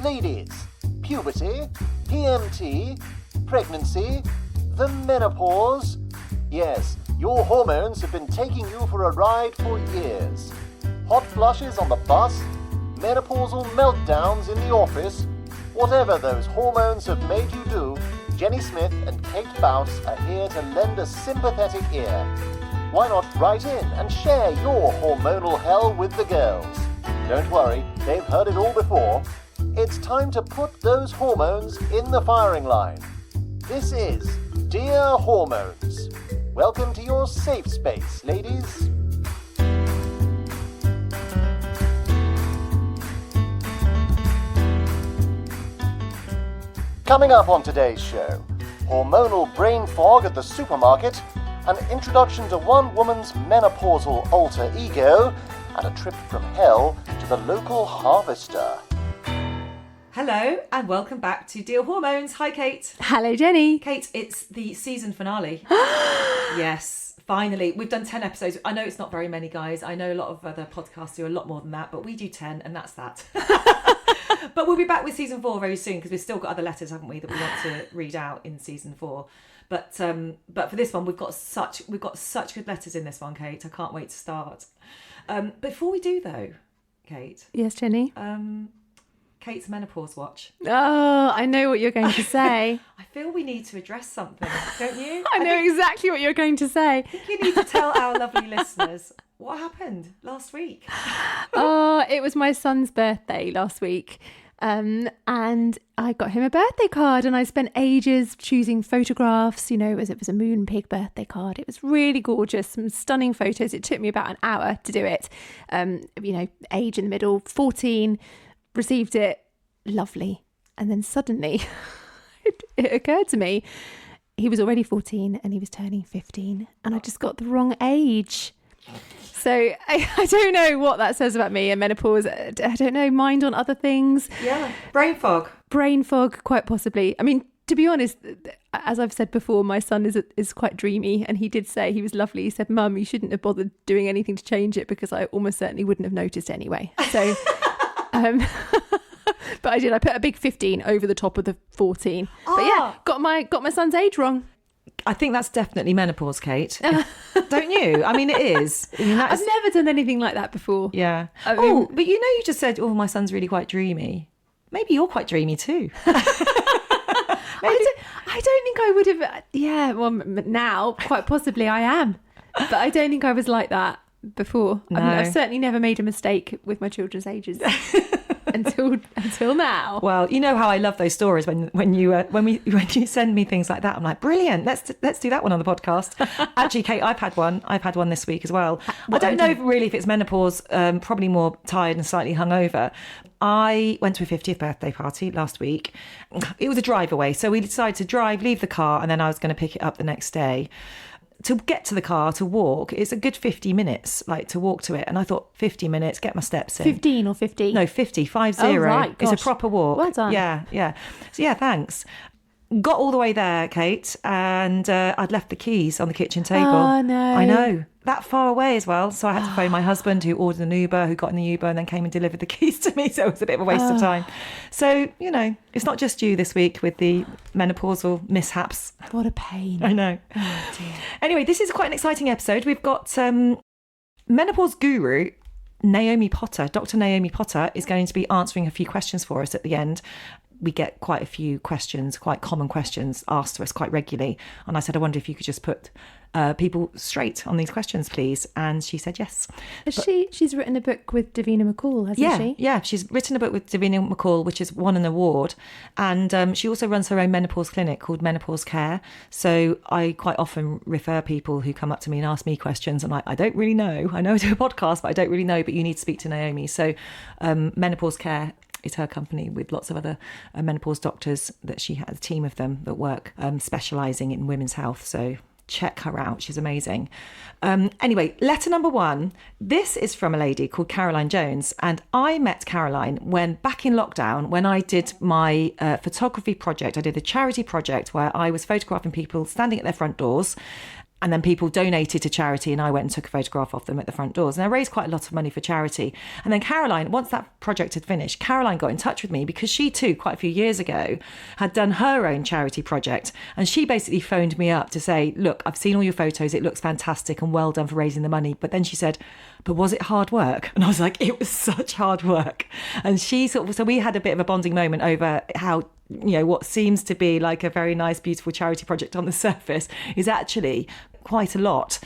Ladies, puberty, PMT, pregnancy, the menopause. Yes, your hormones have been taking you for a ride for years. Hot flushes on the bus, menopausal meltdowns in the office. Whatever those hormones have made you do, Jenny Smith and Kate Bauss are here to lend a sympathetic ear. Why not write in and share your hormonal hell with the girls? Don't worry, they've heard it all before. It's time to put those hormones in the firing line. This is Dear Hormones. Welcome to your safe space, ladies. Coming up on today's show, hormonal brain fog at the supermarket, an introduction to one woman's menopausal alter ego, and a trip from hell to the local harvester. Hello and welcome back to Dear Hormones. Hi Kate. Hello Jenny. Kate, it's the season finale. Yes, finally. We've done 10 episodes. I know it's not very many, guys. I know a lot of other podcasts do a lot more than that, but we do 10 and that's that. But we'll be back with season 4 very soon because we've still got other letters, haven't we, that we want to read out in season 4. But for this one, we've got such good letters in this one, Kate. I can't wait to start. Before we do though, Kate. Yes, Jenny. Kate's menopause watch. Oh, I know what you're going to say. I feel we need to address something, don't you? I know exactly what you're going to say. I think you need to tell our lovely listeners what happened last week. Oh, it was my son's birthday last week. And I got him a birthday card and I spent ages choosing photographs, it was a Moonpig birthday card. It was really gorgeous, some stunning photos. It took me about an hour to do it. Age in the middle, 14, received it, lovely. And then suddenly it occurred to me, he was already 14 and he was turning 15 and I just got the wrong age. So I don't know what that says about me and menopause. I don't know, mind on other things. Yeah, brain fog. Brain fog, quite possibly. I mean, to be honest, as I've said before, my son is quite dreamy and he did say, he was lovely. He said, Mum, you shouldn't have bothered doing anything to change it because I almost certainly wouldn't have noticed anyway. So, but I did. I put a big 15 over the top of the 14. Oh. But yeah, got my son's age wrong. I think that's definitely menopause, Kate. Don't you? I mean, it is. I mean, I've never done anything like that before. Yeah. But you just said, my son's really quite dreamy. Maybe you're quite dreamy too. I don't think I would have. Yeah, well, now, quite possibly I am. But I don't think I was like that before. No. I mean, I've certainly never made a mistake with my children's ages. until now. Well, you know how I love those stories when you send me things like that. I'm like, brilliant. Let's do that one on the podcast. Actually, Kate, I've had one this week as well. I don't know really if it's menopause. Probably more tired and slightly hungover. I went to a 50th birthday party last week. It was a drive away, so we decided to leave the car, and then I was going to pick it up the next day. To get to the car, to walk, it's a good 50 minutes, to walk to it. And I thought, 50 minutes, get my steps in. 15 or 50? No, 50. Oh, right. It's a proper walk. Well done. Yeah. So, yeah, thanks. Got all the way there, Kate, and I'd left the keys on the kitchen table. Oh, no. I know. That far away as well. So I had to phone my husband, who ordered an Uber, who got in the Uber and then came and delivered the keys to me. So it was a bit of a waste of time. So, it's not just you this week with the menopausal mishaps. What a pain. I know. Oh, dear. Anyway, this is quite an exciting episode. We've got menopause guru Naomi Potter. Dr Naomi Potter is going to be answering a few questions for us at the end. We get quite a few questions, quite common questions asked to us quite regularly. And I said, I wonder if you could just put people straight on these questions, please. And she said yes. She's written a book with Davina McCall, hasn't she? Yeah, she's written a book with Davina McCall, which has won an award. And she also runs her own menopause clinic called Menopause Care. So I quite often refer people who come up to me and ask me questions. I'm like, I don't really know. I know I do a podcast, but I don't really know. But you need to speak to Naomi. So Menopause Care is her company with lots of other menopause doctors that she has a team of them that work specialising in women's health. So check her out. She's amazing. Anyway, letter number 1. This is from a lady called Caroline Jones. And I met Caroline back in lockdown when I did my photography project. I did a charity project where I was photographing people standing at their front doors. And then people donated to charity, and I went and took a photograph of them at the front doors. And I raised quite a lot of money for charity. And then Caroline, once that project had finished, Caroline got in touch with me because she too, quite a few years ago, had done her own charity project. And she basically phoned me up to say, look, I've seen all your photos. It looks fantastic and well done for raising the money. But then she said, but was it hard work? And I was like, it was such hard work. And she sort of, so we had a bit of a bonding moment over how, what seems to be like a very nice, beautiful charity project on the surface is actually quite a lot.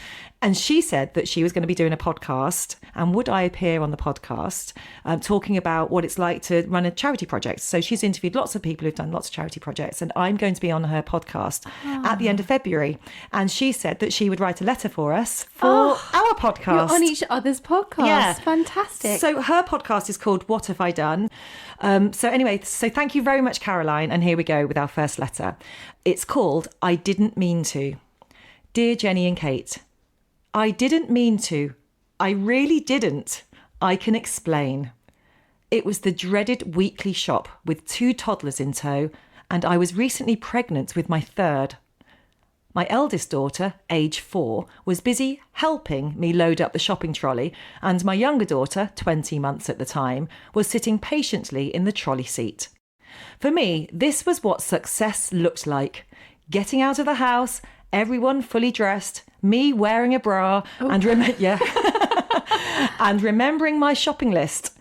And she said that she was going to be doing a podcast, and would I appear on the podcast talking about what it's like to run a charity project. So she's interviewed lots of people who've done lots of charity projects, and I'm going to be on her podcast at the end of February. And she said that she would write a letter for us for our podcast. You're on each other's podcast. Yeah. Fantastic. So her podcast is called What Have I Done? So thank you very much, Caroline. And here we go with our first letter. It's called I Didn't Mean To. Dear Jenny and Kate, I didn't mean to. I really didn't. I can explain. It was the dreaded weekly shop with 2 toddlers in tow, and I was recently pregnant with my 3rd. My eldest daughter, age 4, was busy helping me load up the shopping trolley, and my younger daughter, 20 months at the time, was sitting patiently in the trolley seat. For me, this was what success looked like. Getting out of the house, everyone fully dressed, me wearing a bra, and and remembering my shopping list.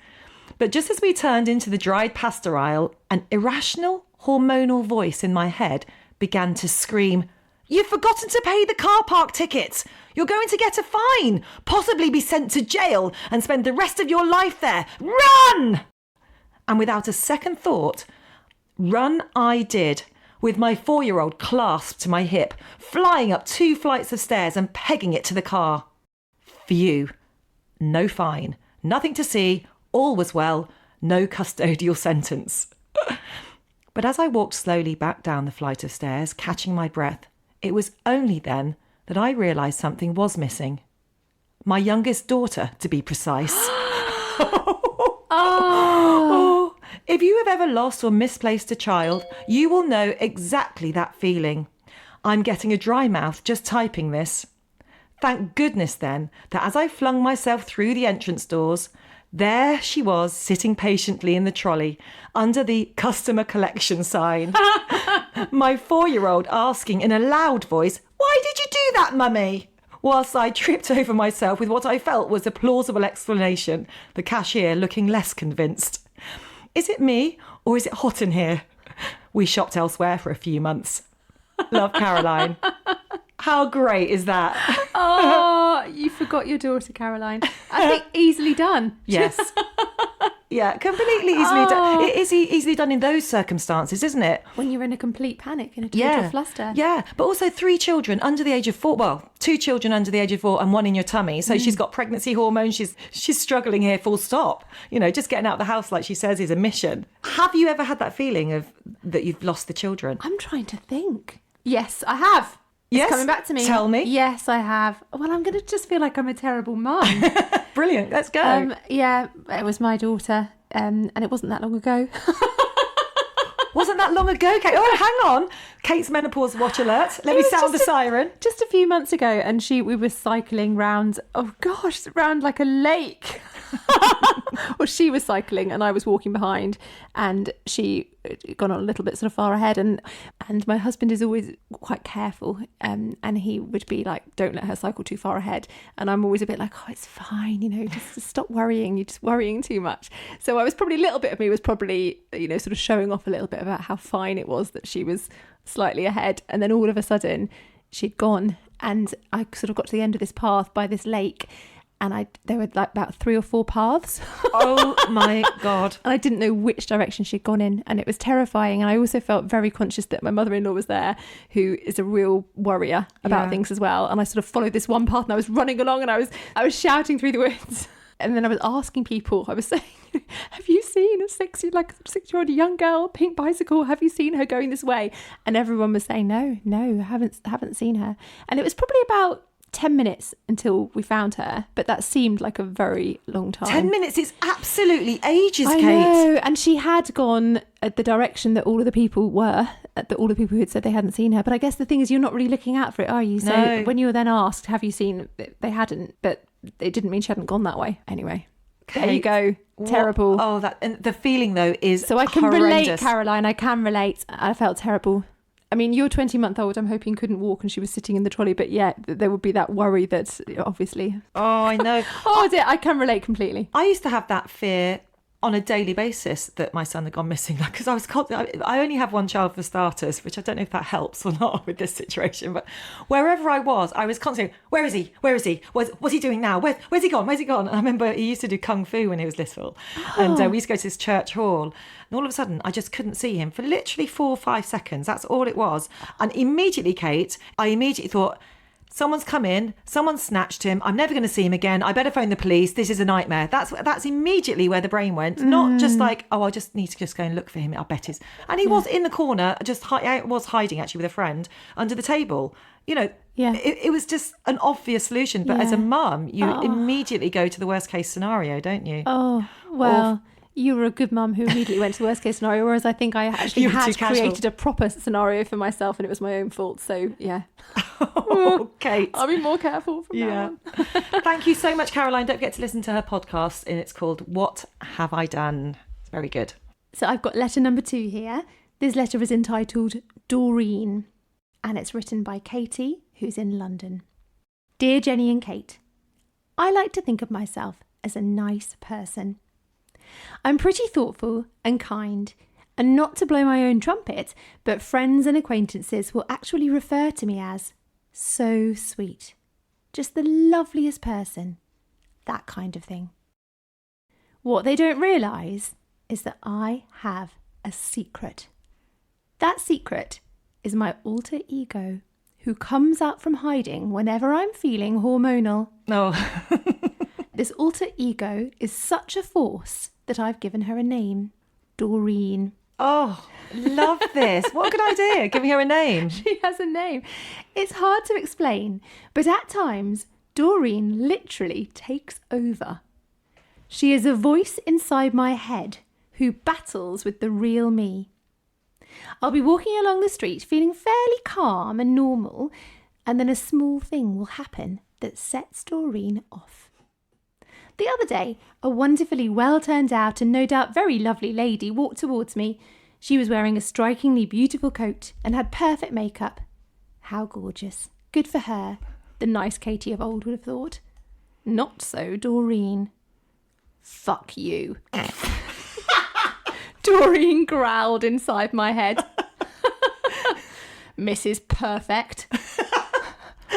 But just as we turned into the dried pasta aisle, an irrational, hormonal voice in my head began to scream, "You've forgotten to pay the car park tickets. You're going to get a fine, possibly be sent to jail and spend the rest of your life there. Run!" And without a second thought, run I did, with my 4-year-old clasped to my hip, flying up 2 flights of stairs and pegging it to the car. Phew. No fine. Nothing to see. All was well. No custodial sentence. But as I walked slowly back down the flight of stairs, catching my breath, it was only then that I realised something was missing. My youngest daughter, to be precise. Oh. If you have ever lost or misplaced a child, you will know exactly that feeling. I'm getting a dry mouth just typing this. Thank goodness then that as I flung myself through the entrance doors, there she was sitting patiently in the trolley under the customer collection sign. My 4-year-old asking in a loud voice, "Why did you do that, mummy?" Whilst I tripped over myself with what I felt was a plausible explanation, the cashier looking less convinced. Is it me or is it hot in here? We shopped elsewhere for a few months. Love, Caroline. How great is that? Oh, you forgot your daughter, Caroline. I think easily done. Yes. Yeah, completely easily done. It is easily done in those circumstances, isn't it? When you're in a complete panic, in a total fluster. Yeah, but also 3 children under the age of 4. Well, 2 children under the age of 4 and 1 in your tummy. So she's got pregnancy hormones. She's struggling here, full stop. Just getting out of the house, like she says, is a mission. Have you ever had that feeling of that you've lost the children? I'm trying to think. Yes, I have. Yes? It's coming back to me. Tell me. Yes, I have. Well, I'm going to just feel like I'm a terrible mum. Brilliant. Let's go. Yeah, it was my daughter, and it wasn't that long ago. Wasn't that long ago, Kate? Oh, hang on. Kate's menopause watch alert. Let me sound the siren. Just a few months ago, and we were cycling round like a lake. Well, she was cycling and I was walking behind, and she gone on a little bit sort of far ahead, and my husband is always quite careful, and he would be like, don't let her cycle too far ahead, and I'm always a bit like, oh, it's fine, just stop worrying, you're just worrying too much. So I was probably, a little bit of me was probably sort of showing off a little bit about how fine it was that she was slightly ahead, and then all of a sudden she'd gone, and I sort of got to the end of this path by this lake, and there were like about 3 or 4 paths. Oh my God. And I didn't know which direction she'd gone in, and it was terrifying. And I also felt very conscious that my mother-in-law was there, who is a real worrier about things as well. And I sort of followed this one path, and I was running along, and I was shouting through the woods. And then I was asking people, I was saying, have you seen a 6-year-old young girl, pink bicycle? Have you seen her going this way? And everyone was saying, no, haven't seen her. And it was probably about 10 minutes until we found her, but that seemed like a very long time. 10 minutes is absolutely ages, Kate. I know, and she had gone at the direction that all of the people were, all the people who had said they hadn't seen her. But I guess the thing is, you're not really looking out for it, are you? So No. when you were then asked, have you seen, they hadn't, but it didn't mean she hadn't gone that way. Anyway, there you go. Terrible. And the feeling though is So I can horrendous. relate, Caroline. I can relate. I felt terrible. I mean, your 20-month-old, I'm hoping, couldn't walk and she was sitting in the trolley, but yeah, there would be that worry that obviously. Oh, I know. Oh, dear, I can relate completely. I used to have that fear on a daily basis that my son had gone missing, because I only have one child for starters, which I don't know if that helps or not with this situation, but wherever I was constantly, where is he, what's he doing now, where's he gone, and I remember he used to do kung fu when he was little, and we used to go to this church hall, and all of a sudden I just couldn't see him for literally 4 or 5 seconds. That's all it was. And immediately, Kate, I immediately thought, someone's come in, someone snatched him, I'm never going to see him again, I better phone the police, this is a nightmare. That's immediately where the brain went. Not just like, oh, I just need to just go and look for him, I bet he's... And he was in the corner, I was hiding actually with a friend under the table. You know, it was just an obvious solution. But as a mum, you immediately go to the worst case scenario, don't you? Oh, well... You were a good mum who immediately went to the worst case scenario, whereas I think I actually had created a proper scenario for myself and it was my own fault. So, yeah. Oh, Kate. I'll be more careful from now on. Thank you so much, Caroline. Don't forget to listen to her podcast, and it's called What Have I Done? It's very good. So I've got letter number 2 here. This letter is entitled Doreen, and it's written by Katie, who's in London. Dear Jenny and Kate, I like to think of myself as a nice person. I'm pretty thoughtful and kind, and not to blow my own trumpet, but friends and acquaintances will actually refer to me as so sweet, just the loveliest person, that kind of thing. What they don't realise is that I have a secret. That secret is my alter ego, who comes out from hiding whenever I'm feeling hormonal. No. This alter ego is such a force that I've given her a name, Doreen. Oh, love this. What a good idea, giving her a name. She has a name. It's hard to explain, but at times, Doreen literally takes over. She is a voice inside my head who battles with the real me. I'll be walking along the street feeling fairly calm and normal, and then a small thing will happen that sets Doreen off. The other day, a wonderfully well-turned-out and no doubt very lovely lady walked towards me. She was wearing a strikingly beautiful coat and had perfect makeup. How gorgeous. Good for her, the nice Katie of old would have thought. Not so Doreen. Fuck you. Doreen growled inside my head. Mrs. Perfect.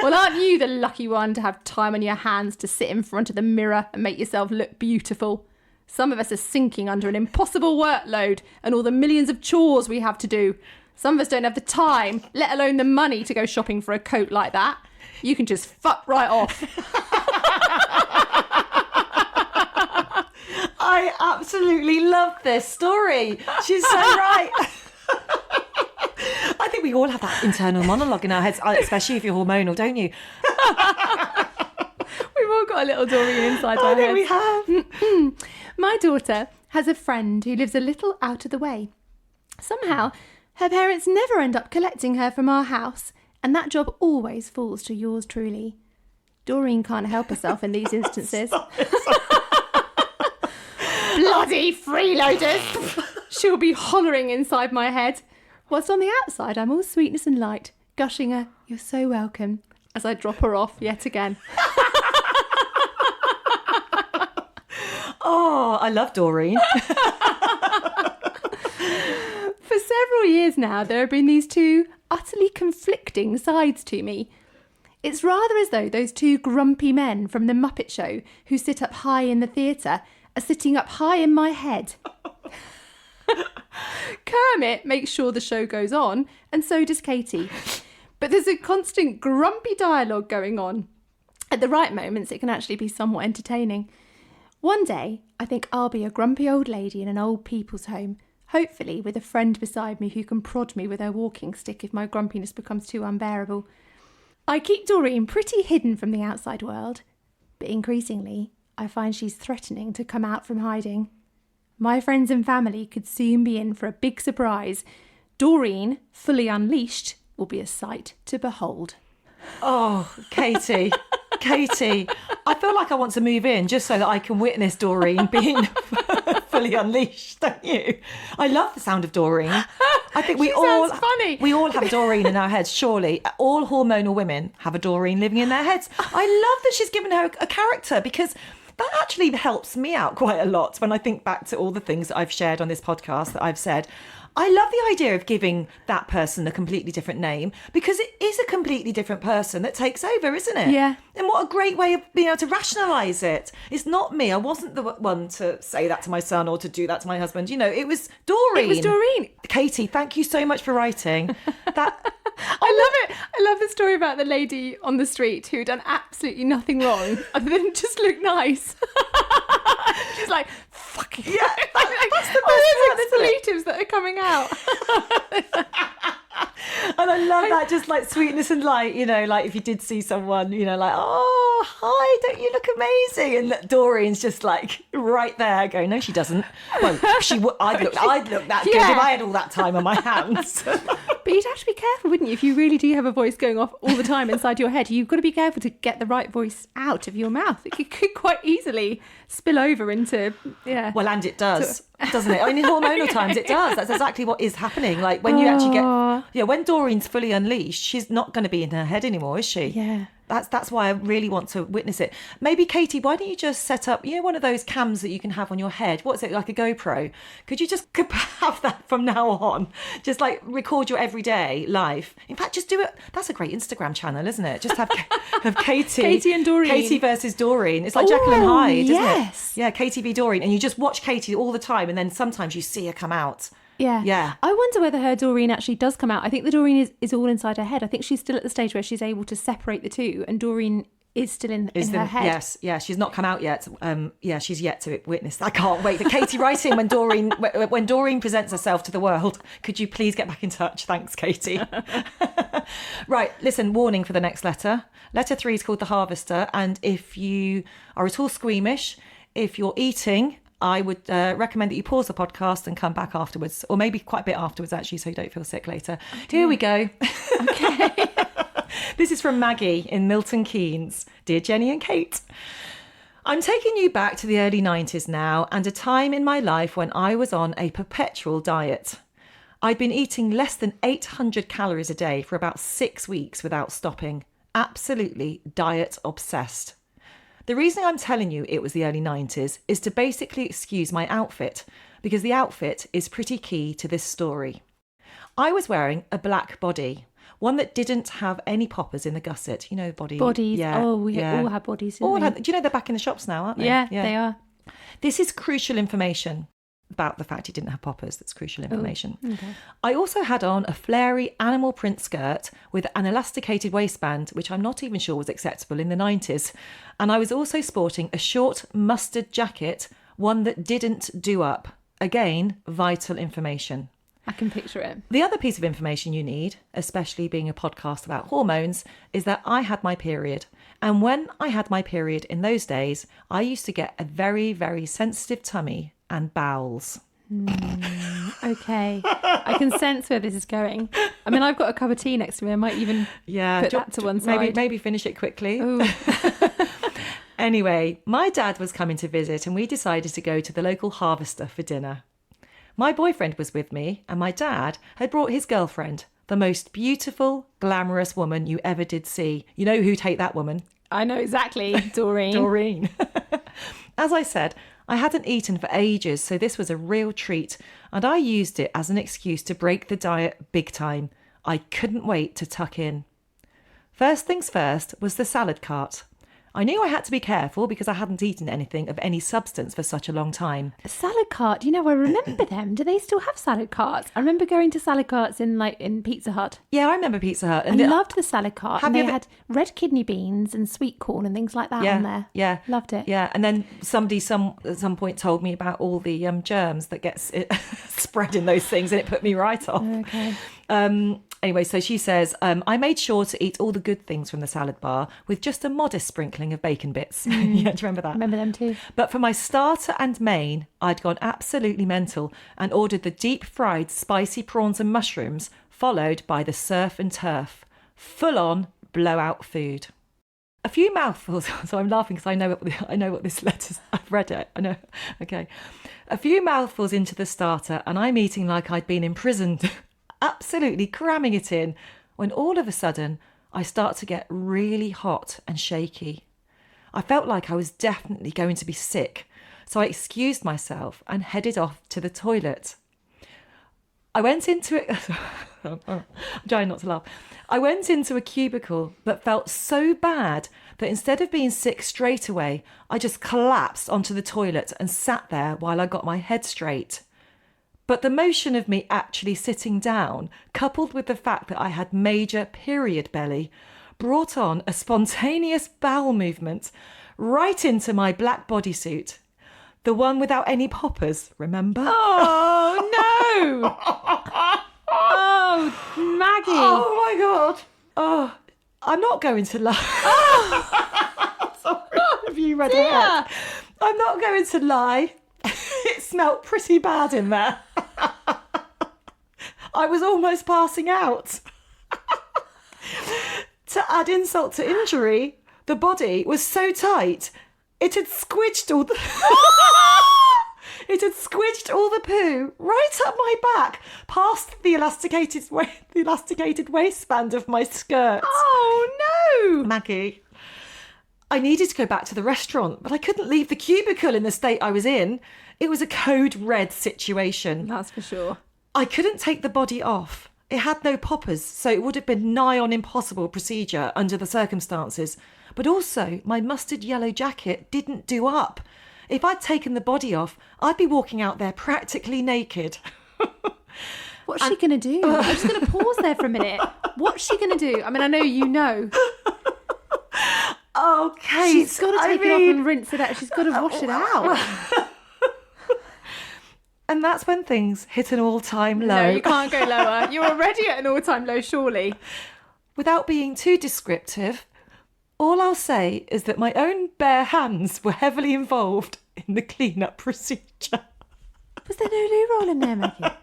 Well, aren't you the lucky one to have time on your hands to sit in front of the mirror and make yourself look beautiful? Some of us are sinking under an impossible workload and all the millions of chores we have to do. Some of us don't have the time, let alone the money, to go shopping for a coat like that. You can just fuck right off. I absolutely love this story. She's so right. I think we all have that internal monologue in our heads, especially if you're hormonal, don't you? We've all got a little Doreen inside our heads. We have. My daughter has a friend who lives a little out of the way. Somehow, her parents never end up collecting her from our house, and that job always falls to yours truly. Doreen can't help herself in these instances. Bloody freeloaders! She'll be hollering inside my head. Whilst on the outside, I'm all sweetness and light, gushing her, "You're so welcome," as I drop her off yet again. Oh, I love Doreen. For several years now, there have been these two utterly conflicting sides to me. It's rather as though those two grumpy men from the Muppet Show who sit up high in the theatre are sitting up high in my head. Kermit makes sure the show goes on, and so does Katie. But there's a constant grumpy dialogue going on. At the right moments, it can actually be somewhat entertaining. One day, I think I'll be a grumpy old lady in an old people's home, hopefully with a friend beside me who can prod me with her walking stick if my grumpiness becomes too unbearable. I keep Doreen pretty hidden from the outside world, but increasingly, I find she's threatening to come out from hiding. My friends and family could soon be in for a big surprise. Doreen, fully unleashed, will be a sight to behold. Oh, Katie, Katie, I feel like I want to move in just so that I can witness Doreen being fully unleashed, don't you? I love the sound of Doreen. I think we all sounds funny. We all have Doreen in our heads, surely. All hormonal women have a Doreen living in their heads. I love that she's given her a character, because that actually helps me out quite a lot when I think back to all the things that I've shared on this podcast that I've said. I love the idea of giving that person a completely different name, because it is a completely different person that takes over, isn't it? Yeah. And what a great way of being able to rationalise it. It's not me. I wasn't the one to say that to my son or to do that to my husband. You know, it was Doreen. It was Doreen. Katie, thank you so much for writing. That I love it. I love the story about the lady on the street who had done absolutely nothing wrong other than just look nice. She's like, fucking... Yeah, that's the all best one, those isn't it? expletives that are coming out. And I love that, just like sweetness and light, you know, like if you did see someone, you know, like, oh, hi, don't you look amazing? And Doreen's just like right there going, no, she doesn't. Well, I'd look that good if I had all that time on my hands. But you'd have to be careful, wouldn't you? If you really do have a voice going off all the time inside your head, you've got to be careful to get the right voice out of your mouth. It could quite easily spill over into, Well, and it does, doesn't it? I mean, in hormonal times, it does. That's exactly what is happening. Like when you actually get, when Doreen's fully unleashed, she's not going to be in her head anymore, is she? Yeah. That's why I really want to witness it. Maybe, Katie, why don't you just set up, you know, one of those cams that you can have on your head? What's it, like a GoPro? Could you just have that from now on? Just like record your everyday life. In fact, just do it. That's a great Instagram channel, isn't it? Just have Katie. Katie and Doreen. Katie versus Doreen. It's like Jekyll and Hyde, isn't yes. it? Yeah, Katie v Doreen. And you just watch Katie all the time, and then sometimes you see her come out. Yeah. I wonder whether her Doreen actually does come out. I think the Doreen is all inside her head. I think she's still at the stage where she's able to separate the two, and Doreen is still in her head. Yes, yeah, she's not come out yet. She's yet to witness. I can't wait for Katie writing when Doreen presents herself to the world. Could you please get back in touch? Thanks, Katie. Right, listen, warning for the next letter. Letter 3 is called The Harvester, and if you are at all squeamish, if you're eating, I would recommend that you pause the podcast and come back afterwards, or maybe quite a bit afterwards, actually, so you don't feel sick later. Here we go. Okay. This is from Maggie in Milton Keynes. Dear Jenny and Kate, I'm taking you back to the early 90s now, and a time in my life when I was on a perpetual diet. I'd been eating less than 800 calories a day for about 6 weeks without stopping. Absolutely diet obsessed. The reason I'm telling you it was the early 90s is to basically excuse my outfit, because the outfit is pretty key to this story. I was wearing a black body, one that didn't have any poppers in the gusset. You know, bodies. Yeah, oh, we all have bodies. Do you know they're back in the shops now, aren't they? Yeah, they are. This is crucial information about the fact he didn't have poppers. That's crucial information. Oh, okay. I also had on a flary animal print skirt with an elasticated waistband, which I'm not even sure was acceptable in the 90s. And I was also sporting a short mustard jacket, one that didn't do up. Again, vital information. I can picture it. The other piece of information you need, especially being a podcast about hormones, is that I had my period. And when I had my period in those days, I used to get a very, very sensitive tummy and bowels. Okay. I can sense where this is going. I mean, I've got a cup of tea next to me. I might even put that to one side. Maybe finish it quickly. Ooh. Anyway, my dad was coming to visit and we decided to go to the local Harvester for dinner. My boyfriend was with me and my dad had brought his girlfriend, the most beautiful, glamorous woman you ever did see. You know who'd hate that woman? I know exactly, Doreen. Doreen. As I said, I hadn't eaten for ages, so this was a real treat, and I used it as an excuse to break the diet big time. I couldn't wait to tuck in. First things first was the salad cart. I knew I had to be careful because I hadn't eaten anything of any substance for such a long time. A salad cart, you know, I remember them. Do they still have salad carts? I remember going to salad carts in Pizza Hut. Yeah, I remember Pizza Hut. And I loved the salad cart. And they had red kidney beans and sweet corn and things like that on there. Yeah. Loved it. Yeah, and then somebody at some point told me about all the germs that gets spread in those things, and it put me right off. Okay. Anyway, so she says, I made sure to eat all the good things from the salad bar with just a modest sprinkling of bacon bits. Yeah, do you remember that? Remember them too. But for my starter and main, I'd gone absolutely mental and ordered the deep fried spicy prawns and mushrooms, followed by the surf and turf. Full on blowout food. A few mouthfuls. So I'm laughing because I know what this letter's. I've read it. I know. Okay. A few mouthfuls into the starter, and I'm eating like I'd been imprisoned, absolutely cramming it in, when all of a sudden I start to get really hot and shaky. I felt like I was definitely going to be sick, so I excused myself and headed off to the toilet. I went into it. I'm trying not to laugh. I went into a cubicle but felt so bad that instead of being sick straight away, I just collapsed onto the toilet and sat there while I got my head straight. But the motion of me actually sitting down, coupled with the fact that I had major period belly, brought on a spontaneous bowel movement right into my black bodysuit. The one without any poppers, remember? Oh, no. Oh, Maggie. Oh, my God. Oh, I'm not going to lie. Sorry, have you read it? I'm not going to lie. It smelt pretty bad in there. I was almost passing out. To add insult to injury, the body was so tight, it had squidged all the... It had squidged all the poo right up my back, past the elasticated waistband of my skirt. Oh, no. Maggie, I needed to go back to the restaurant, but I couldn't leave the cubicle in the state I was in. It was a code red situation. That's for sure. I couldn't take the body off. It had no poppers, so it would have been nigh on impossible procedure under the circumstances. But also, my mustard yellow jacket didn't do up. If I'd taken the body off, I'd be walking out there practically naked. What's she going to do? I'm just going to pause there for a minute. What's she going to do? I mean, I know you know. Okay. She's got to take it off and rinse it out. She's got to wash it out. And that's when things hit an all-time low. No, you can't go lower. You're already at an all-time low, surely. Without being too descriptive, all I'll say is that my own bare hands were heavily involved in the clean-up procedure. Was there no loo roll in there, Maggie?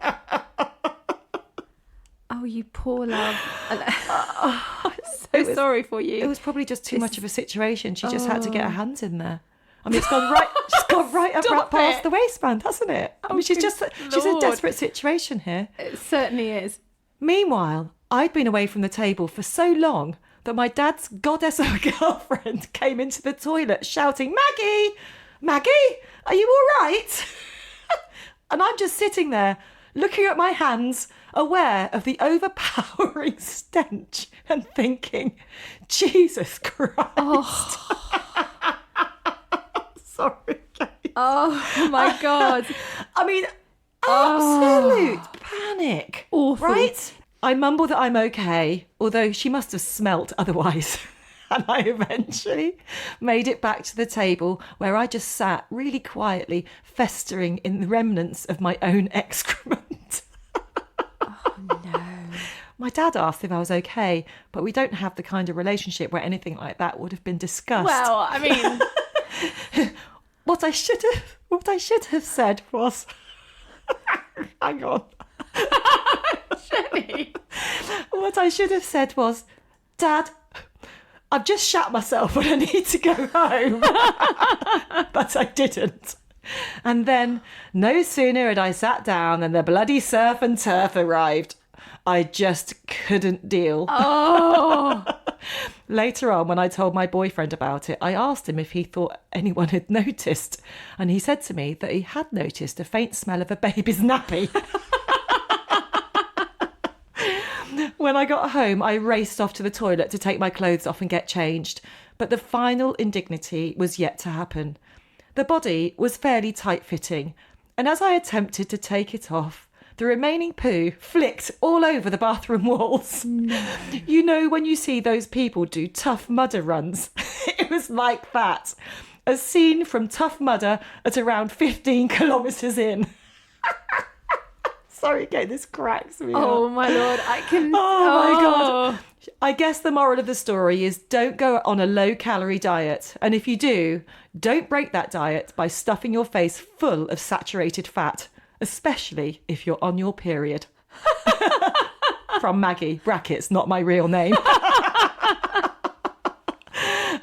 Oh, you poor love. I'm so sorry for you. It was probably just too much of a situation. She just had to get her hands in there. I mean, it's gone right up past the waistband, hasn't it? I mean, she's in a desperate situation here. It certainly is. Meanwhile, I'd been away from the table for so long that my dad's goddess of a girlfriend came into the toilet shouting, Maggie, are you all right? And I'm just sitting there looking at my hands, aware of the overpowering stench and thinking, Jesus Christ. Oh. Sorry, Kate. Oh, my God. I mean, absolute panic. Awful. Right? I mumble that I'm okay, although she must have smelt otherwise. And I eventually made it back to the table where I just sat really quietly, festering in the remnants of my own excrement. Oh, no. My dad asked if I was okay, but we don't have the kind of relationship where anything like that would have been discussed. Well, I mean... What I should have said was... Hang on. Jenny. What I should have said was, Dad, I've just shat myself and I need to go home. But I didn't. And then, no sooner had I sat down than the bloody surf and turf arrived. I just couldn't deal. Oh. Later on, when I told my boyfriend about it, I asked him if he thought anyone had noticed. And he said to me that he had noticed a faint smell of a baby's nappy. When I got home, I raced off to the toilet to take my clothes off and get changed. But the final indignity was yet to happen. The body was fairly tight-fitting, and as I attempted to take it off, the remaining poo flicked all over the bathroom walls. No. You know when you see those people do Tough Mudder runs? It was like that. A scene from Tough Mudder at around 15 kilometres in. Sorry, okay, this cracks me Oh up. my Lord, I can... Oh my God. I guess the moral of the story is don't go on a low-calorie diet. And if you do, don't break that diet by stuffing your face full of saturated fat, especially if you're on your period. From Maggie, brackets, not my real name.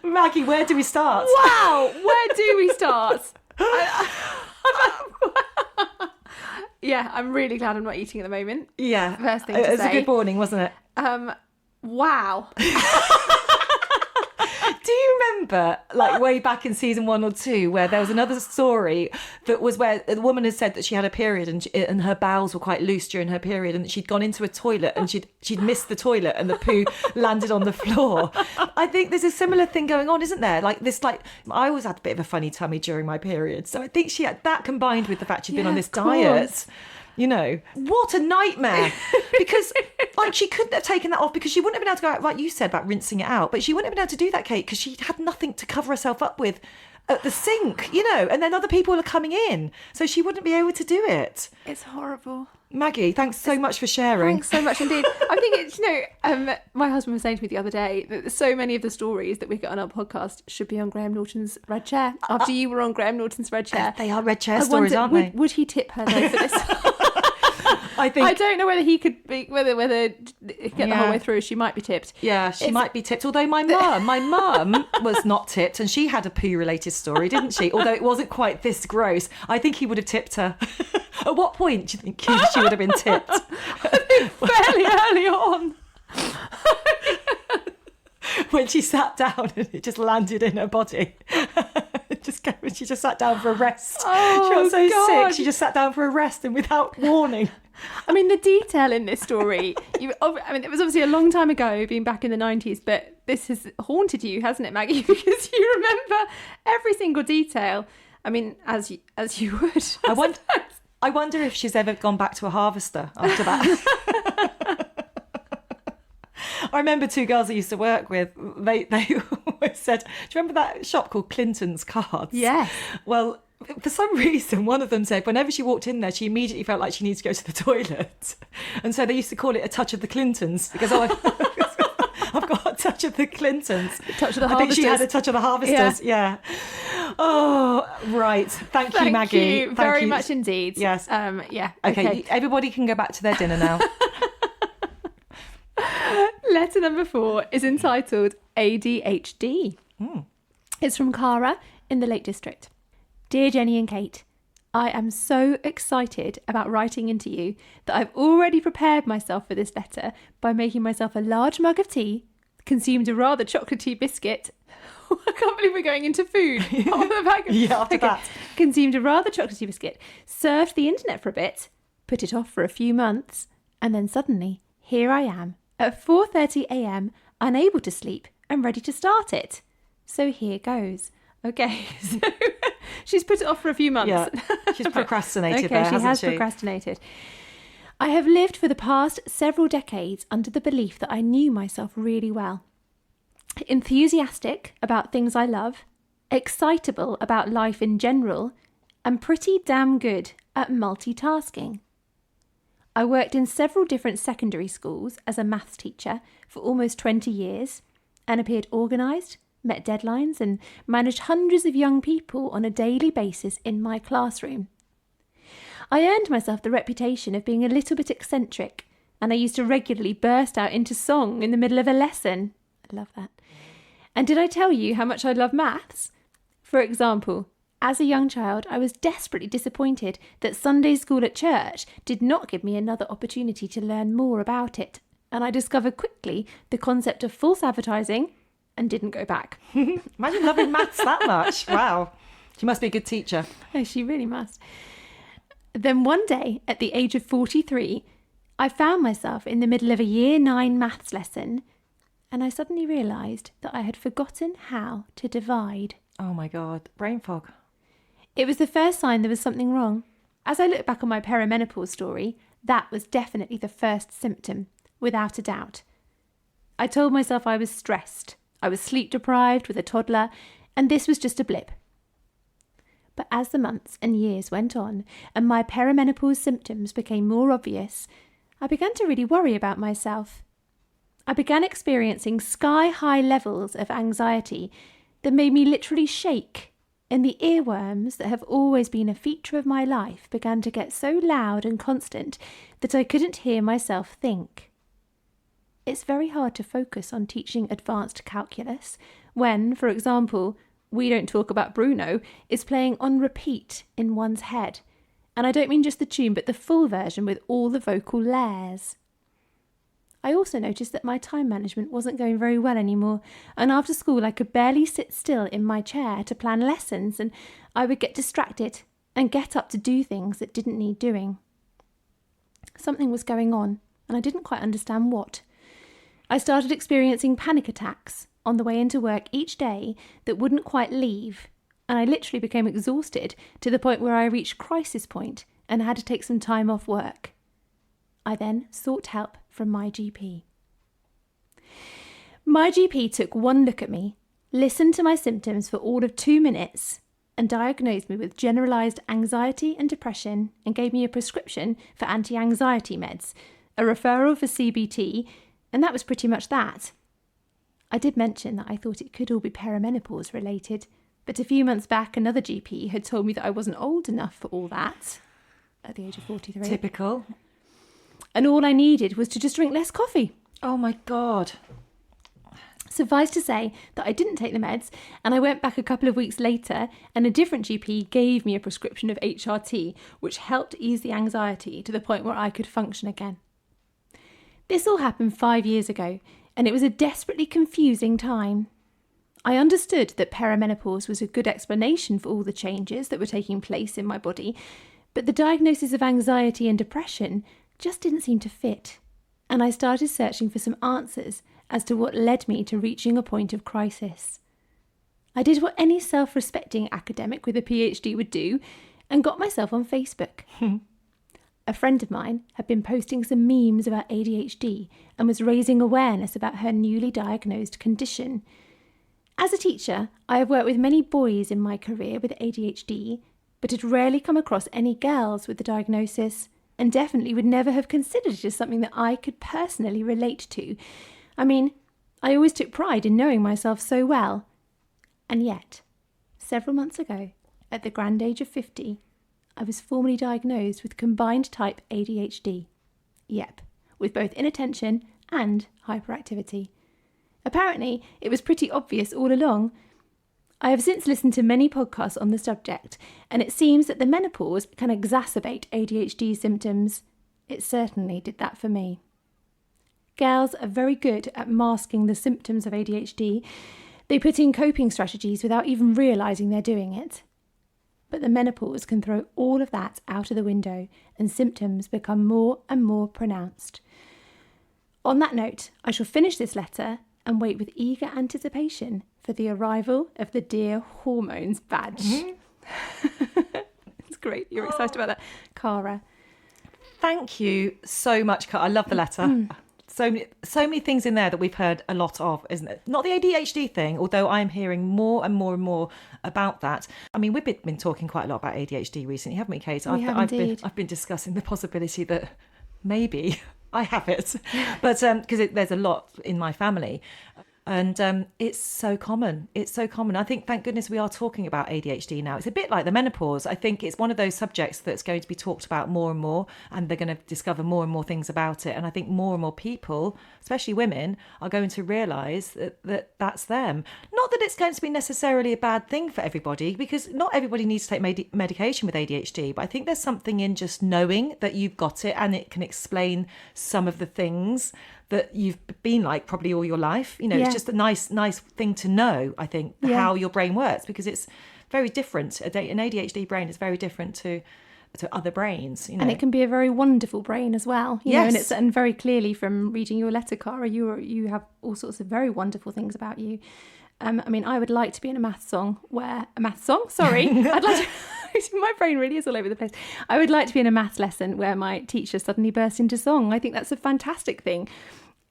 Maggie, where do we start? Wow, where do we start? Yeah, I'm really glad I'm not eating at the moment. Yeah. First thing to It was say. a good morning, wasn't it? Wow. Do you remember, like, way back in season 1 or 2, where there was another story that was where the woman had said that she had a period and her bowels were quite loose during her period, and that she'd gone into a toilet and she'd missed the toilet and the poo landed on the floor. I think there's a similar thing going on, isn't there? Like this, like I always had a bit of a funny tummy during my period, so I think she had that combined with the fact she'd been on this diet. You know, what a nightmare. Because, like, she couldn't have taken that off because she wouldn't have been able to go out, like you said, about rinsing it out. But she wouldn't have been able to do that, Kate, because she had nothing to cover herself up with at the sink, you know, and then other people are coming in. So she wouldn't be able to do it. It's horrible. Maggie, thanks so much for sharing. Thanks so much indeed. I think it's, my husband was saying to me the other day that so many of the stories that we get on our podcast should be on Graham Norton's Red Chair. After you were on Graham Norton's Red Chair. They are Red Chair stories, aren't they? Would he tip her though for this? I don't know whether he could be, whether get the whole way through. She might be tipped. Yeah, she might be tipped. Although my mum was not tipped, and she had a poo-related story, didn't she? Although it wasn't quite this gross. I think he would have tipped her. At what point do you think she would have been tipped? I think fairly early on. When she sat down and it just landed in her body. She just sat down for a rest. Oh, she got so God. sick. She just sat down for a rest, and without warning. I mean, the detail in this story, it was obviously a long time ago, being back in the 90s, but this has haunted you, hasn't it, Maggie? Because you remember every single detail. I mean, as you would. I wonder if she's ever gone back to a harvester after that. I remember 2 girls I used to work with, they always said, do you remember that shop called Clinton's Cards? Yes. Well, for some reason, one of them said whenever she walked in there, she immediately felt like she needed to go to the toilet. And so they used to call it a touch of the Clintons, because I've got a touch of the Clintons. A touch of the harvesters. I think she had a touch of the harvesters, yeah. Oh, right. Thank you, Maggie. Thank you Thank very you. much indeed. Yes. Yeah. Okay, everybody can go back to their dinner now. Letter number 4 is entitled ADHD. It's from Cara in the Lake District. Dear Jenny and Kate, I am so excited about writing into you that I've already prepared myself for this letter by making myself a large mug of tea, consumed a rather chocolatey biscuit. I can't believe we're going into food. After that. Consumed a rather chocolatey biscuit, surfed the internet for a bit, put it off for a few months, and then suddenly, here I am, at 4:30 a.m, unable to sleep and ready to start it. So here goes. Okay, so she's put it off for a few months. Yeah, she's procrastinated there, hasn't she? She has procrastinated. I have lived for the past several decades under the belief that I knew myself really well. Enthusiastic about things I love, excitable about life in general, and pretty damn good at multitasking. I worked in several different secondary schools as a maths teacher for almost 20 years and appeared organised, met deadlines and managed hundreds of young people on a daily basis in my classroom. I earned myself the reputation of being a little bit eccentric, and I used to regularly burst out into song in the middle of a lesson. I love that. And did I tell you how much I love maths? For example, as a young child, I was desperately disappointed that Sunday school at church did not give me another opportunity to learn more about it, and I discovered quickly the concept of false advertising and didn't go back. Imagine loving maths that much. Wow. She must be a good teacher. Oh, she really must. Then one day, at the age of 43, I found myself in the middle of a Year 9 maths lesson, and I suddenly realised that I had forgotten how to divide. Oh my God, brain fog. It was the first sign there was something wrong. As I look back on my perimenopause story, that was definitely the first symptom, without a doubt. I told myself I was stressed, I was sleep deprived with a toddler, and this was just a blip. But as the months and years went on and my perimenopause symptoms became more obvious, I began to really worry about myself. I began experiencing sky-high levels of anxiety that made me literally shake, and the earworms that have always been a feature of my life began to get so loud and constant that I couldn't hear myself think. It's very hard to focus on teaching advanced calculus when, for example, We Don't Talk About Bruno is playing on repeat in one's head. And I don't mean just the tune, but the full version with all the vocal layers. I also noticed that my time management wasn't going very well anymore, and after school I could barely sit still in my chair to plan lessons, and I would get distracted and get up to do things that didn't need doing. Something was going on, and I didn't quite understand what. I started experiencing panic attacks on the way into work each day that wouldn't quite leave, and I literally became exhausted to the point where I reached crisis point and had to take some time off work. I then sought help from my GP. My GP took one look at me, listened to my symptoms for all of 2 minutes, and diagnosed me with generalised anxiety and depression and gave me a prescription for anti-anxiety meds, a referral for CBT, and that was pretty much that. I did mention that I thought it could all be perimenopause related, but a few months back another GP had told me that I wasn't old enough for all that at the age of 43. Typical. And all I needed was to just drink less coffee. Oh my God. Suffice to say that I didn't take the meds, and I went back a couple of weeks later and a different GP gave me a prescription of HRT, which helped ease the anxiety to the point where I could function again. This all happened 5 years ago, and it was a desperately confusing time. I understood that perimenopause was a good explanation for all the changes that were taking place in my body, but the diagnosis of anxiety and depression just didn't seem to fit, and I started searching for some answers as to what led me to reaching a point of crisis. I did what any self-respecting academic with a PhD would do and got myself on Facebook. A friend of mine had been posting some memes about ADHD and was raising awareness about her newly diagnosed condition. As a teacher, I have worked with many boys in my career with ADHD, but had rarely come across any girls with the diagnosis, and definitely would never have considered it as something that I could personally relate to. I mean, I always took pride in knowing myself so well. And yet, several months ago, at the grand age of 50, I was formally diagnosed with combined type ADHD. Yep, with both inattention and hyperactivity. Apparently, it was pretty obvious all along. I have since listened to many podcasts on the subject, and it seems that the menopause can exacerbate ADHD symptoms. It certainly did that for me. Girls are very good at masking the symptoms of ADHD. They put in coping strategies without even realising they're doing it. But the menopause can throw all of that out of the window, and symptoms become more and more pronounced. On that note, I shall finish this letter and wait with eager anticipation for the arrival of the Dear Hormones badge. It's great. You're excited about that. Cara. Thank you so much, Kat. I love the letter. So many things in there that we've heard a lot of, isn't it? Not the ADHD thing, although I'm hearing more and more and more about that. I mean, we've been talking quite a lot about ADHD recently, haven't we, Kate? I've been discussing the possibility that maybe I have it, but because there's a lot in my family. And it's so common. It's so common. I think, thank goodness, we are talking about ADHD now. It's a bit like the menopause. I think it's one of those subjects that's going to be talked about more and more, and they're going to discover more and more things about it. And I think more and more people, especially women, are going to realise that that's them. Not that it's going to be necessarily a bad thing for everybody, because not everybody needs to take medication with ADHD. But I think there's something in just knowing that you've got it, and it can explain some of the things that you've been like probably all your life. You know, It's just a nice thing to know, I think, how your brain works, because it's very different. An ADHD brain is very different to other brains, you know. And it can be a very wonderful brain as well. You know, and very clearly from reading your letter, Cara, you have all sorts of very wonderful things about you. I mean, I would like to be in a maths song. I'd like to... My brain really is all over the place. I would like to be in a maths lesson where my teacher suddenly burst into song. I think that's a fantastic thing.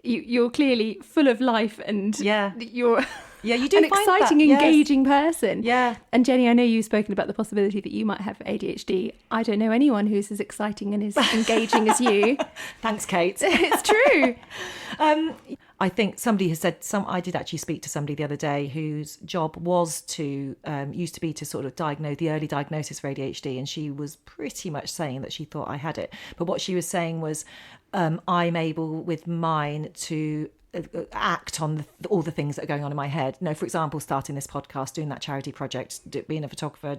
you're clearly full of life and you're you do an find exciting, that, yes. engaging person. Yeah. And Jenny, I know you've spoken about the possibility that you might have ADHD. I don't know anyone who's as exciting and as engaging as you. Thanks, Kate. It's true. I think somebody has said, I did actually speak to somebody the other day whose job was used to be to sort of diagnose the early diagnosis for ADHD. And she was pretty much saying that she thought I had it. But what she was saying was, I'm able with mine to act on all the things that are going on in my head. For example, starting this podcast, doing that charity project, being a photographer,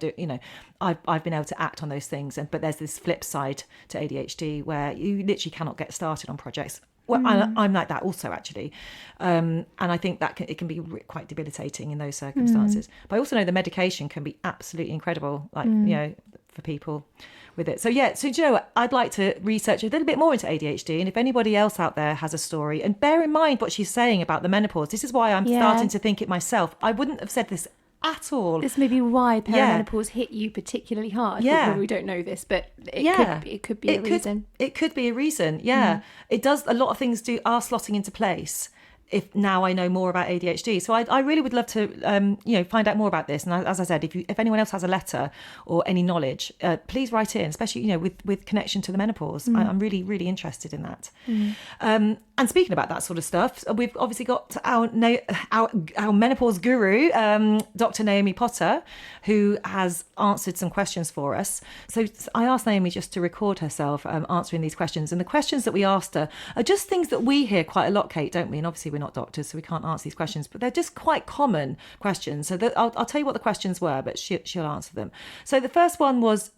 I've been able to act on those things. But there's this flip side to ADHD where you literally cannot get started on projects. Well, I'm like that also, actually. And I think that it can be quite debilitating in those circumstances. But I also know the medication can be absolutely incredible, for people with it. So, do you know what? I'd like to research a little bit more into ADHD. And if anybody else out there has a story, and bear in mind what she's saying about the menopause, this is why I'm starting to think it myself. I wouldn't have said this at all. This may be why perimenopause hit you particularly hard. Yeah. We don't know this, but it could be a reason. It could be a reason, yeah. It does, a lot of things are slotting into place if now I know more about ADHD. So I really would love to, find out more about this. And as I said, if anyone else has a letter or any knowledge, please write in, especially, with connection to the menopause. I'm really, really interested in that. And speaking about that sort of stuff, we've obviously got our menopause guru, Dr Naomi Potter, who has answered some questions for us. So I asked Naomi just to record herself answering these questions. And the questions that we asked her are just things that we hear quite a lot, Kate, don't we? And obviously we're not doctors, so we can't answer these questions, but they're just quite common questions. So I'll tell you what the questions were, but she'll answer them. So the first one was,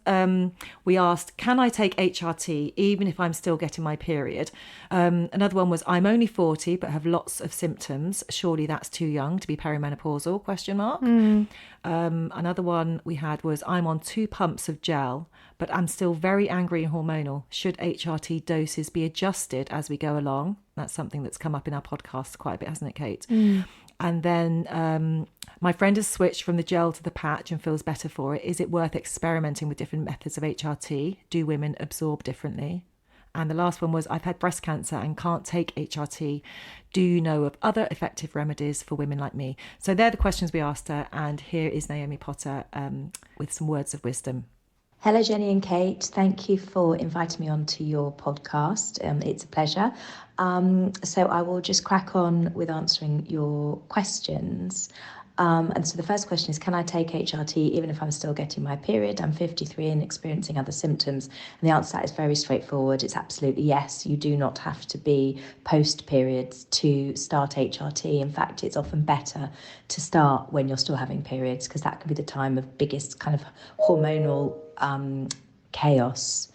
we asked, can I take HRT even if I'm still getting my period? Another one was, I'm only 40 but have lots of symptoms. Surely that's too young to be perimenopausal? ? Another one we had was, I'm on 2 pumps of gel, but I'm still very angry and hormonal. Should HRT doses be adjusted as we go along? That's something that's come up in our podcast quite a bit, hasn't it, Kate? And then my friend has switched from the gel to the patch and feels better for it. Is it worth experimenting with different methods of HRT? Do women absorb differently? And the last one was, I've had breast cancer and can't take HRT. Do you know of other effective remedies for women like me? So they're the questions we asked her. And here is Naomi Potter with some words of wisdom. Hello, Jenny and Kate. Thank you for inviting me onto your podcast. It's a pleasure. So I will just crack on with answering your questions. And so the first question is, can I take HRT even if I'm still getting my period? I'm 53 and experiencing other symptoms. And the answer to that is very straightforward. It's absolutely yes. You do not have to be post-periods to start HRT. In fact, it's often better to start when you're still having periods, because that can be the time of biggest kind of hormonal chaos.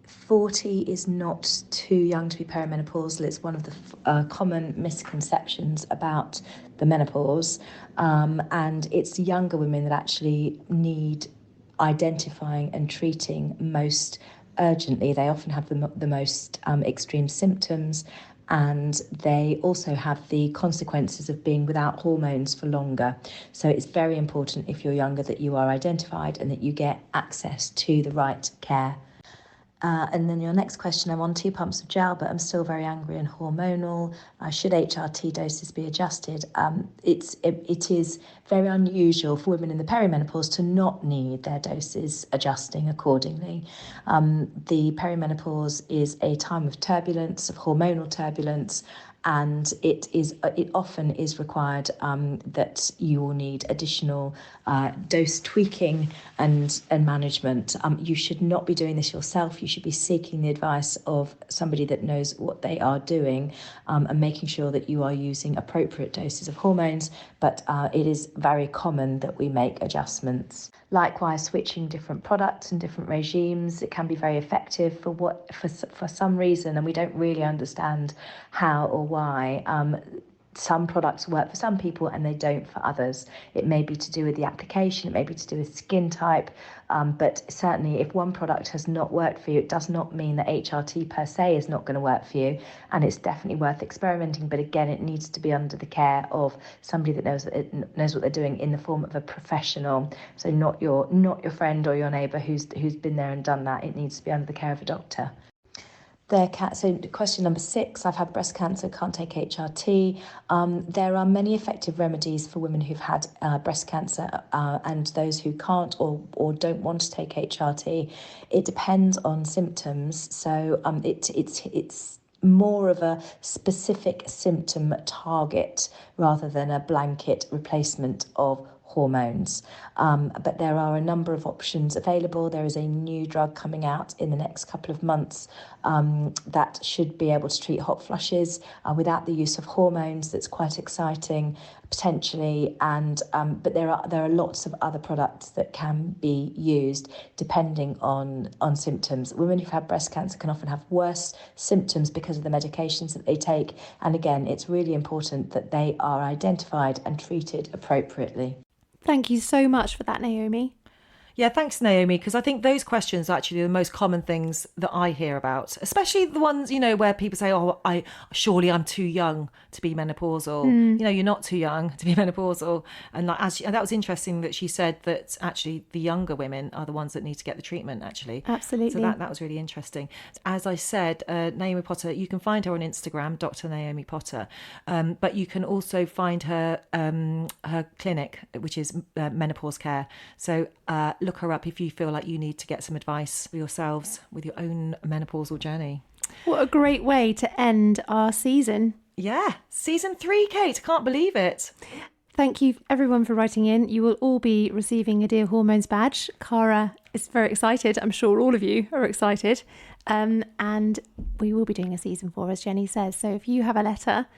40 is not too young to be perimenopausal. It's one of the common misconceptions about the menopause. And it's younger women that actually need identifying and treating most urgently. They often have the most extreme symptoms, and they also have the consequences of being without hormones for longer. So it's very important, if you're younger, that you are identified and that you get access to the right care. And then your next question, I'm on 2 pumps of gel, but I'm still very angry and hormonal. Should HRT doses be adjusted? It is very unusual for women in the perimenopause to not need their doses adjusting accordingly. The perimenopause is a time of turbulence, of hormonal turbulence, and it often is required that you will need additional dose tweaking and management. You should not be doing this yourself. You should be seeking the advice of somebody that knows what they are doing, and making sure that you are using appropriate doses of hormones. But it is very common that we make adjustments. Likewise, switching different products and different regimes, it can be very effective for some reason, and we don't really understand how or why. Some products work for some people and they don't for others. It may be to do with the application, it may be to do with skin type, but certainly if one product has not worked for you, it does not mean that HRT per se is not going to work for you, and it's definitely worth experimenting. But again, it needs to be under the care of somebody that knows what they're doing, in the form of a professional. So not your friend or your neighbour who's been there and done that. It needs to be under the care of a doctor. So question number 6, I've had breast cancer, can't take HRT. There are many effective remedies for women who've had breast cancer and those who can't or don't want to take HRT. It depends on symptoms. So it's more of a specific symptom target rather than a blanket replacement of hormones. But there are a number of options available. There is a new drug coming out in the next couple of months that should be able to treat hot flushes without the use of hormones. That's quite exciting potentially, and but there are lots of other products that can be used depending on symptoms. Women who've had breast cancer can often have worse symptoms because of the medications that they take, and again, it's really important that they are identified and treated appropriately. Thank you so much for that, Naomi. Yeah, thanks, Naomi, because I think those questions are actually the most common things that I hear about, especially the ones, where people say, surely I'm too young to be menopausal. You're not too young to be menopausal. And that was interesting that she said that actually the younger women are the ones that need to get the treatment, actually. Absolutely. So that was really interesting. As I said, Naomi Potter, you can find her on Instagram, Dr Naomi Potter, but you can also find her clinic, which is Menopause Care. So look her up if you feel like you need to get some advice for yourselves with your own menopausal journey. What a great way to end our season. Yeah, season 3, Kate. I can't believe it. Thank you everyone for writing in. You will all be receiving a Dear Hormones badge. Cara is very excited. I'm sure all of you are excited. And we will be doing a season 4, as Jenny says. So if you have a letter,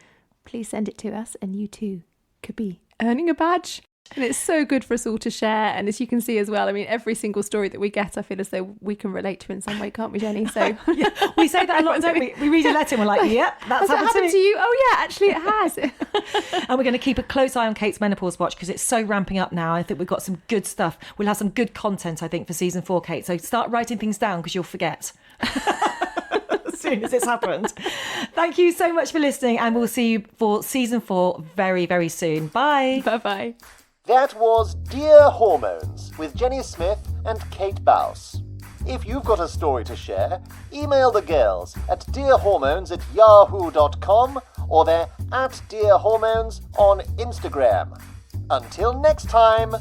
please send it to us and you too could be earning a badge. And it's so good for us all to share. And as you can see as well, I mean, every single story that we get, I feel as though we can relate to in some way, can't we, Jenny? So yeah, we say that a lot, don't we? We read a letter and we're like, yep, that's happened to you. Oh, yeah, actually it has. And we're going to keep a close eye on Kate's menopause watch because it's so ramping up now. I think we've got some good stuff. We'll have some good content, I think, for season 4, Kate. So start writing things down because you'll forget. As soon as it's happened. Thank you so much for listening, and we'll see you for season 4 very, very soon. Bye. Bye-bye. That was Dear Hormones with Jenny Smith and Kate Bauss. If you've got a story to share, email the girls at dearhormones@yahoo.com or they're @dearhormones on Instagram. Until next time.